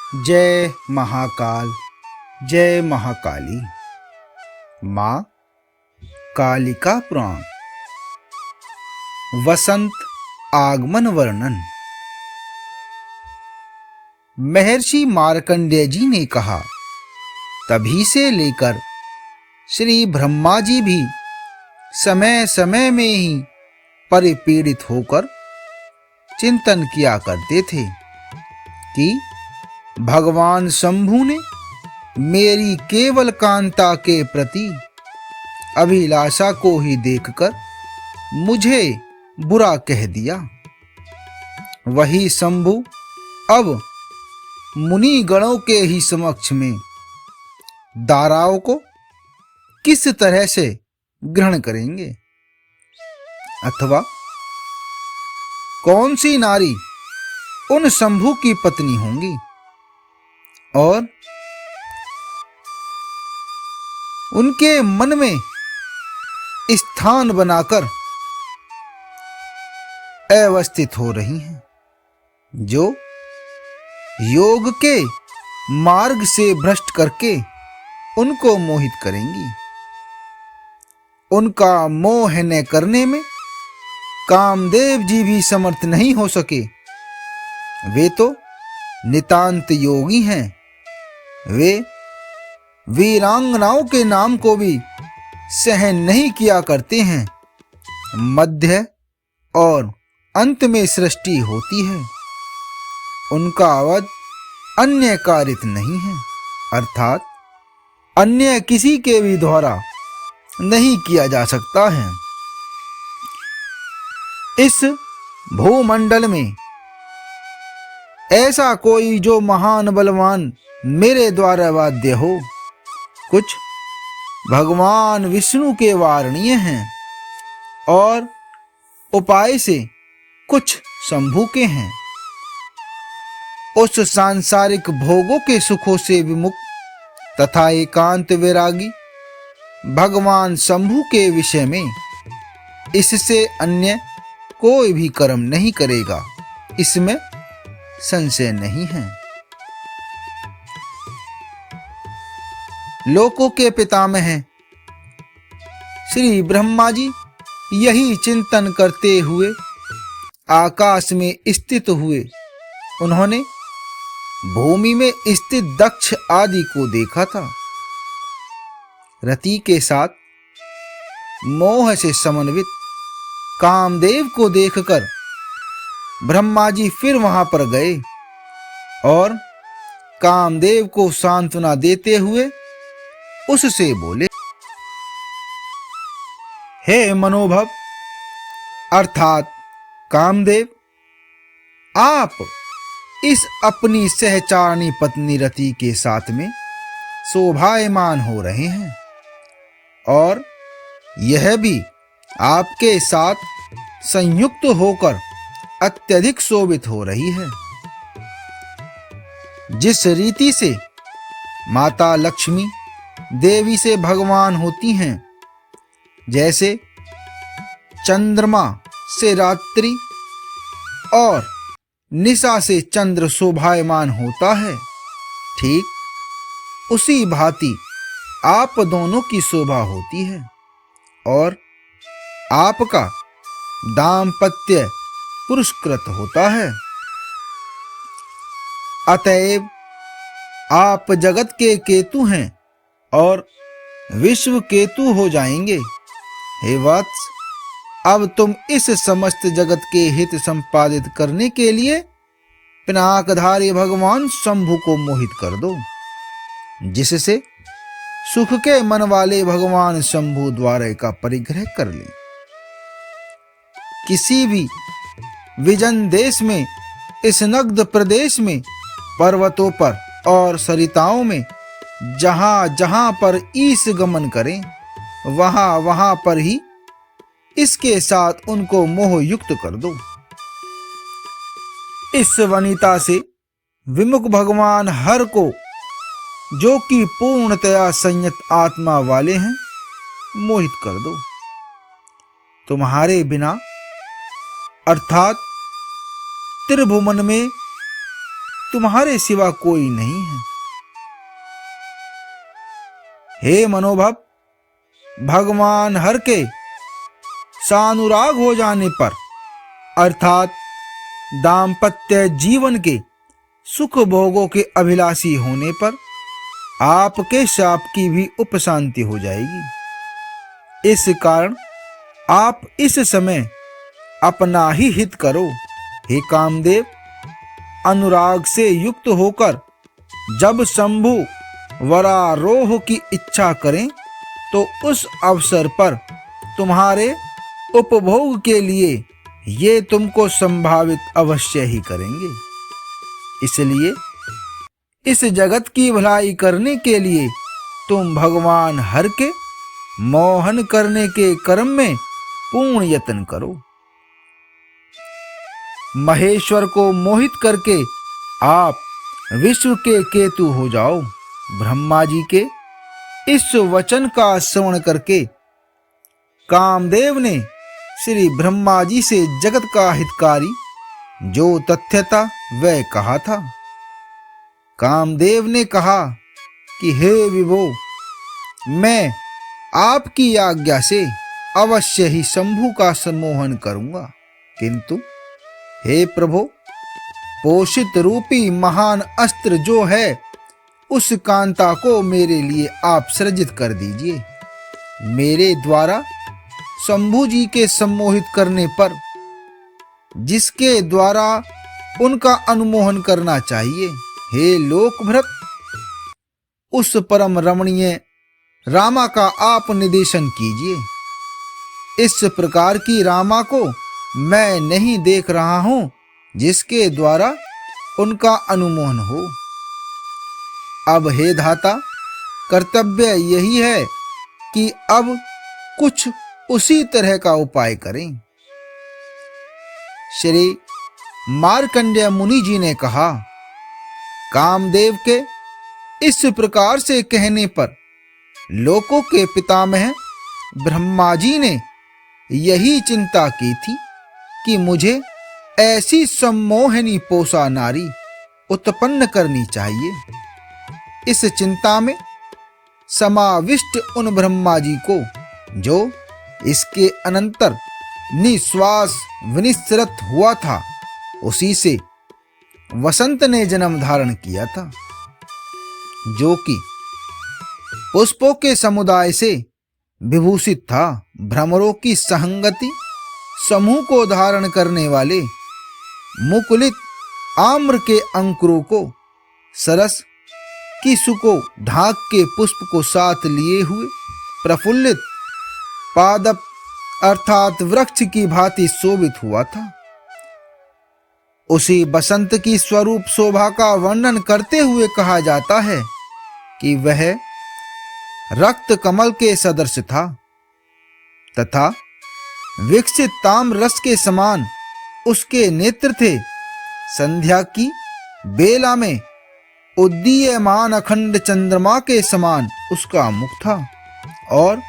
जय महाकाल, जय महाकाली। माँ कालिका पुराण। वसंत आगमन वर्णन। महर्षि मार्कंडेय जी ने कहा, तभी से लेकर श्री ब्रह्मा जी भी समय समय में ही परिपीड़ित होकर चिंतन किया करते थे कि भगवान शंभु ने मेरी केवल कांता के प्रति अभिलाषा को ही देखकर मुझे बुरा कह दिया। वही शंभु अब मुनि गणों के ही समक्ष में दाराओं को किस तरह से ग्रहण करेंगे, अथवा कौन सी नारी उन शंभु की पत्नी होंगी और उनके मन में स्थान बनाकर अवस्थित हो रही हैं, जो योग के मार्ग से भ्रष्ट करके उनको मोहित करेंगी। उनका मोह न करने में कामदेव जी भी समर्थ नहीं हो सके। वे तो नितांत योगी हैं। वे वीरांगनाओं के नाम को भी सहन नहीं किया करते हैं। मध्य और अंत में सृष्टि होती है, उनका अवध अन्य कारित नहीं है, अर्थात अन्य किसी के भी द्वारा नहीं किया जा सकता है। इस भूमंडल में ऐसा कोई जो महान बलवान मेरे द्वारा वाद्य हो, कुछ भगवान विष्णु के वारणीय हैं और उपाय से कुछ शंभु के हैं। उस सांसारिक भोगों के सुखों से विमुक्त तथा एकांत वैरागी भगवान शंभु के विषय में इससे अन्य कोई भी कर्म नहीं करेगा, इसमें संशय नहीं है। लोकों के पितामह हैं श्री ब्रह्मा जी यही चिंतन करते हुए आकाश में स्थित हुए। उन्होंने भूमि में स्थित दक्ष आदि को देखा था। रति के साथ मोह से समन्वित कामदेव को देखकर ब्रह्मा जी फिर वहां पर गए और कामदेव को सांत्वना देते हुए उससे बोले, हे मनोभव अर्थात कामदेव, आप इस अपनी सहचारणी पत्नी रति के साथ में शोभायमान हो रहे हैं और यह भी आपके साथ संयुक्त होकर अत्यधिक शोभित हो रही है। जिस रीति से माता लक्ष्मी देवी से भगवान होती हैं, जैसे चंद्रमा से रात्रि और निशा से चंद्र शोभायमान होता है, ठीक उसी भांति आप दोनों की शोभा होती है और आपका दाम्पत्य पुरस्कृत होता है। अतएव आप जगत के केतु हैं और विश्व केतु हो जाएंगे। हे वत्स, अब तुम इस समस्त जगत के हित संपादित करने के लिए पिनाकधारी भगवान शंभु को मोहित कर दो, जिससे सुख के मन वाले भगवान शंभु द्वारा का परिग्रह कर ले। किसी भी विजन देश में, इस नग्न प्रदेश में, पर्वतों पर और सरिताओं में जहां जहां पर ईश गमन करें, वहां वहां पर ही इसके साथ उनको मोह युक्त कर दो। इस वनिता से विमुख भगवान हर को, जो कि पूर्णतया संयत आत्मा वाले हैं, मोहित कर दो। तुम्हारे बिना अर्थात त्रिभुवन में तुम्हारे सिवा कोई नहीं है। हे मनोभव, भगवान हर के सानुराग हो जाने पर अर्थात दाम्पत्य जीवन के सुख भोगों के अभिलाषी होने पर आपके शाप की भी उपशांति हो जाएगी। इस कारण आप इस समय अपना ही हित करो। हे कामदेव, अनुराग से युक्त होकर जब शंभु वरारोह की इच्छा करें तो उस अवसर पर तुम्हारे उपभोग के लिए ये तुमको संभावित अवश्य ही करेंगे। इसलिए इस जगत की भलाई करने के लिए तुम भगवान हर के मोहन करने के कर्म में पूर्ण यत्न करो। महेश्वर को मोहित करके आप विश्व के केतु हो जाओ। ब्रह्मा जी के इस वचन का श्रवण करके कामदेव ने श्री ब्रह्मा जी से जगत का हितकारी जो तथ्य था वह कहा था। कामदेव ने कहा कि हे विभो, मैं आपकी आज्ञा से अवश्य ही शंभु का सम्मोहन करूंगा, किंतु हे प्रभु, पोषित रूपी महान अस्त्र जो है उस कांता को मेरे लिए आप सृजित कर दीजिए। मेरे द्वारा शंभु जी के सम्मोहित करने पर जिसके द्वारा उनका अनुमोहन करना चाहिए, हे लोकभृत, उस परम रमणीय रामा का आप निदेशन कीजिए। इस प्रकार की रामा को मैं नहीं देख रहा हूं जिसके द्वारा उनका अनुमोहन हो। अब हे धाता, कर्तव्य यही है कि अब कुछ उसी तरह का उपाय करें। श्री मार्कंडेय मुनि जी ने कहा, कामदेव के इस प्रकार से कहने पर लोकों के पितामह ब्रह्मा जी ने यही चिंता की थी कि मुझे ऐसी सम्मोहनी पोषा नारी उत्पन्न करनी चाहिए। इस चिंता में समाविष्ट उन ब्रह्मा जी को, जो इसके अनंतर निश्वास विनिश्रत हुआ था, उसी से वसंत ने जन्म धारण किया था, जो कि पुष्पों के समुदाय से विभूषित था। भ्रमरों की सहंगति समूह को धारण करने वाले मुकुलित आम्र के अंकुरों को, सरस की सुको ढाक के पुष्प को साथ लिए हुए प्रफुल्लित पादप अर्थात वृक्ष की भांति शोभित हुआ था। उसी बसंत की स्वरूप शोभा का वर्णन करते हुए कहा जाता है कि वह रक्त कमल के सदृश था तथा विकसित ताम्र रस के समान उसके नेत्र थे। संध्या की बेला में उद्दीयमान अखंड चंद्रमा के समान उसका मुख था और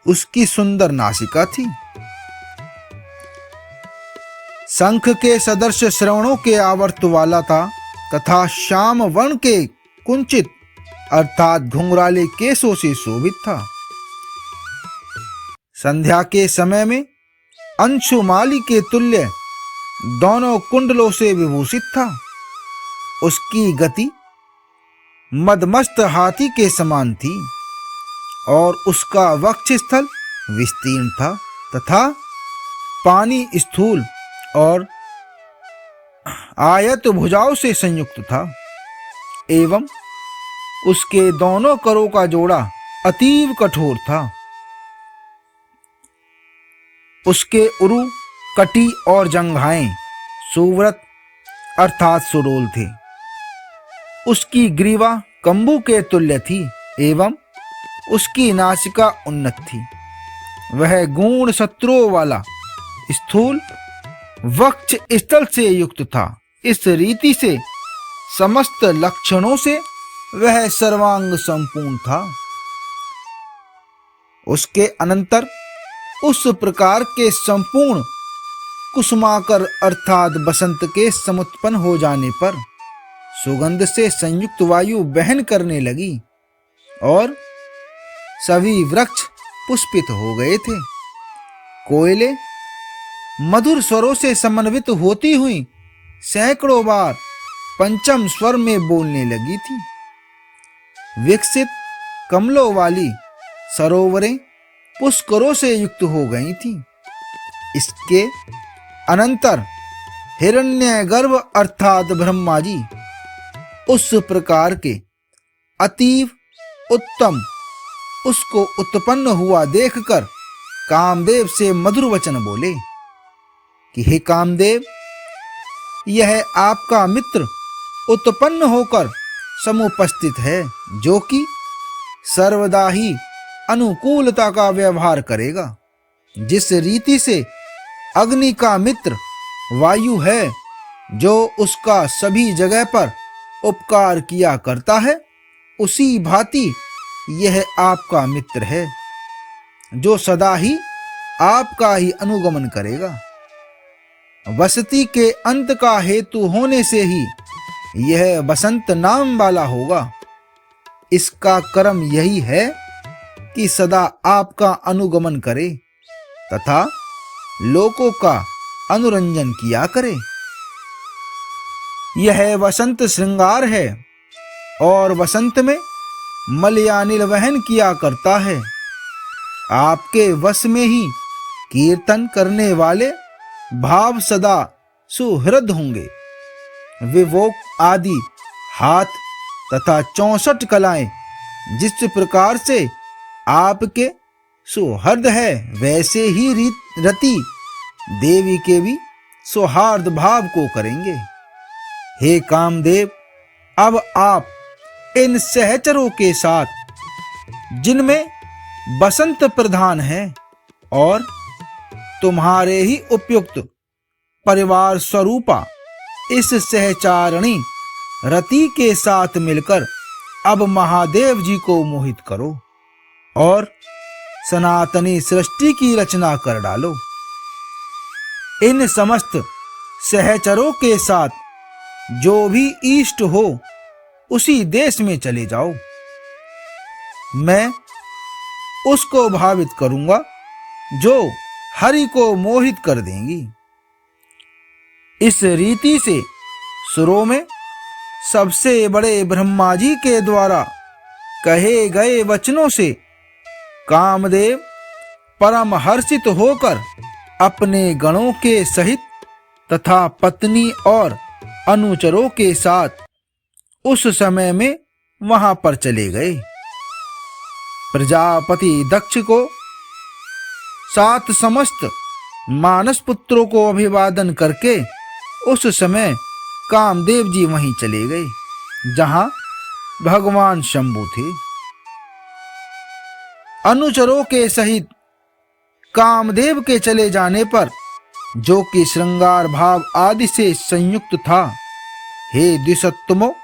उसकी सुंदर नासिका थी। शंख के सदृश श्रवणों के आवर्त वाला था तथा श्याम वर्ण के कुंचित अर्थात घुंघराले केसों से शोभित था। संध्या के समय में अंशुमाली के तुल्य दोनों कुंडलों से विभूषित था। उसकी गति मदमस्त हाथी के समान थी और उसका वक्षस्थल विस्तीर्ण था तथा पानी स्थूल और आयत भुजाओं से संयुक्त था एवं उसके दोनों करों का जोड़ा अतीव कठोर था। उसके उरु, कटी और जंघाएं सुव्रत अर्थात सुडोल थे। उसकी ग्रीवा कंबू के तुल्य थी एवं उसकी नासिका उन्नत थी। वह गूढ़ शत्रुओं वाला स्थूल वक्ष स्थल से युक्त था। इस रीति से समस्त लक्षणों से वह सर्वांग संपूर्ण था। उसके अनंतर उस प्रकार के संपूर्ण कुसुमाकर अर्थात बसंत के समुत्पन्न हो जाने पर सुगंध से संयुक्त वायु बहन करने लगी और सभी वृक्ष पुष्पित हो गए थे। कोयले मधुर स्वरों से समन्वित होती हुई सैकड़ों बार पंचम स्वर में बोलने लगी थी। विकसित कमलों वाली सरोवरें पुष्करों से युक्त हो गई थी। इसके अनंतर हिरण्यगर्भ अर्थात ब्रह्मा जी उस प्रकार के अतीव उत्तम उसको उत्पन्न हुआ देखकर कामदेव से मधुर वचन बोले कि हे कामदेव, यह आपका मित्र उत्पन्न होकर समुपस्थित है, जो कि सर्वदा ही अनुकूलता का व्यवहार करेगा। जिस रीति से अग्नि का मित्र वायु है, जो उसका सभी जगह पर उपकार किया करता है, उसी भांति यह आपका मित्र है, जो सदा ही आपका ही अनुगमन करेगा। वसती के अंत का हेतु होने से ही यह बसंत नाम वाला होगा। इसका कर्म यही है कि सदा आपका अनुगमन करे तथा लोकों का अनुरंजन किया करे। यह वसंत श्रृंगार है और वसंत में मलयानिल वहन किया करता है। आपके वश में ही कीर्तन करने वाले भाव सदा सुहृद होंगे। विवोक आदि हाथ तथा 64 कलाएं जिस प्रकार से आपके सुहृद है, वैसे ही रति देवी के भी सौहार्द भाव को करेंगे। हे कामदेव, अब आप इन सहचरों के साथ, जिनमें बसंत प्रधान है और तुम्हारे ही उपयुक्त परिवार स्वरूपा इस सहचारणी रति के साथ मिलकर अब महादेव जी को मोहित करो और सनातनी सृष्टि की रचना कर डालो। इन समस्त सहचरों के साथ जो भी इष्ट हो उसी देश में चले जाओ। मैं उसको भावित करूंगा जो हरि को मोहित कर देंगी। इस रीति से सुरों में सबसे बड़े ब्रह्मा जी के द्वारा कहे गए वचनों से कामदेव परम हर्षित होकर अपने गणों के सहित तथा पत्नी और अनुचरों के साथ उस समय में वहां पर चले गए। प्रजापति दक्ष को सात समस्त मानस पुत्रों को अभिवादन करके उस समय कामदेव जी वहीं चले गए जहां भगवान शंभु थे। अनुचरों के सहित कामदेव के चले जाने पर, जो कि श्रृंगार भाव आदि से संयुक्त था, हे द्विसत्तमो,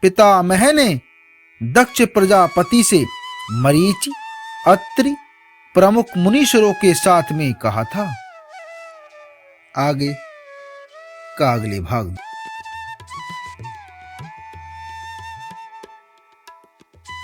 पितामह ने दक्ष प्रजापति से मरीचि अत्रि प्रमुख मुनीश्वरों के साथ में कहा था। आगे का अगले भाग में।